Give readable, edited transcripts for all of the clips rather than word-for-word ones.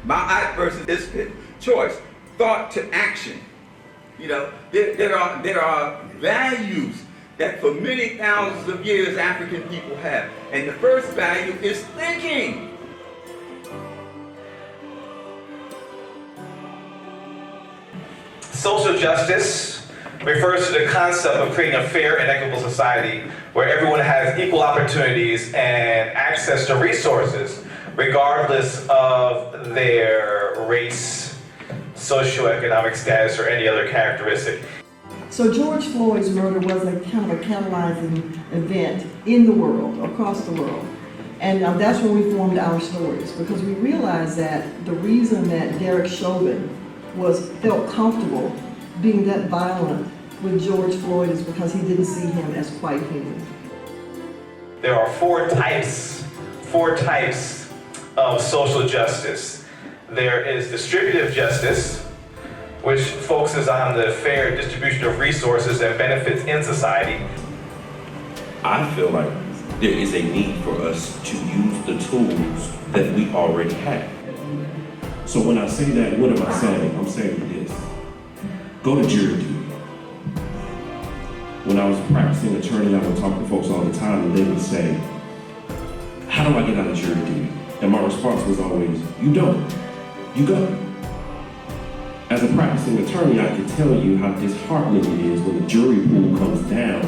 My act versus this choice, thought to action. You know, there are values that for many thousands of years African people have. And the first value is thinking. Social justice refers to the concept of creating a fair and equitable society where everyone has equal opportunities and access to resources, regardless of their race, socioeconomic status, or any other characteristic. So George Floyd's murder was a kind of a catalyzing event in the world, across the world. And that's when we formed our stories, because we realized that the reason that Derek Chauvin felt comfortable being that violent with George Floyd is because he didn't see him as quite human. There are four types of social justice. There is distributive justice, which focuses on the fair distribution of resources and benefits in society. I feel like there is a need for us to use the tools that we already have. So when I say that, what am I saying? I'm saying this. Go to jury duty. When I was a practicing attorney, I would talk to folks all the time and they would say, how do I get out of jury duty? And my response was always, you don't. You go. As a practicing attorney, I can tell you how disheartening it is when the jury pool comes down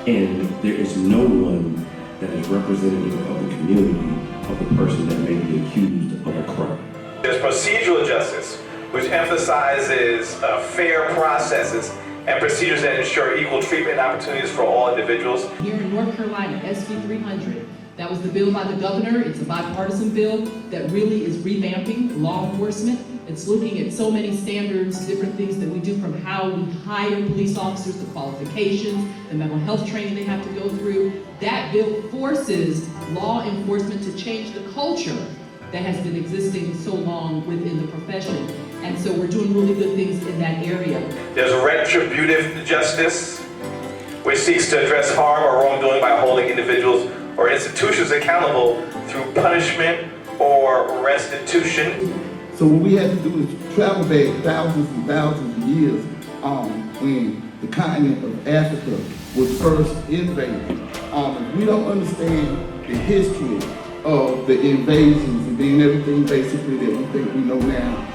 and there is no one that is representative of the community of the person that may be accused of a crime. There's procedural justice, which emphasizes fair processes and procedures that ensure equal treatment and opportunities for all individuals. Here in North Carolina, SB 300, that was the bill by the governor. It's a bipartisan bill that really is revamping law enforcement. It's looking at so many standards, different things that we do, from how we hire police officers, the qualifications, the mental health training they have to go through. That bill forces law enforcement to change the culture that has been existing so long within the profession. And so we're doing really good things in that area. There's retributive justice, which seeks to address harm or wrongdoing by holding individuals or institutions accountable through punishment or restitution. So what we had to do is travel back thousands and thousands of years when the continent of Africa was first invaded. We don't understand the history of the invasions and then everything basically that we think we know now.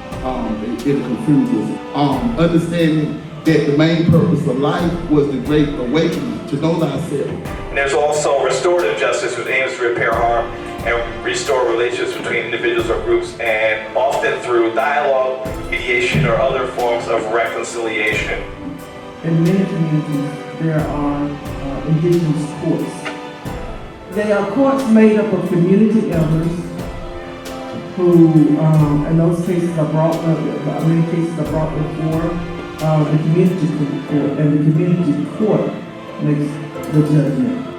It'll confuse us. Understanding that the main purpose of life was the Great Awakening, to know thyself. And there's also restorative justice, which aims to repair harm and restore relationships between individuals or groups, and often through dialogue, mediation, or other forms of reconciliation. In many communities, there are indigenous courts. They are courts made up of community elders who, in those cases, are brought up, many cases are brought before the community court, and the community court makes the judgment.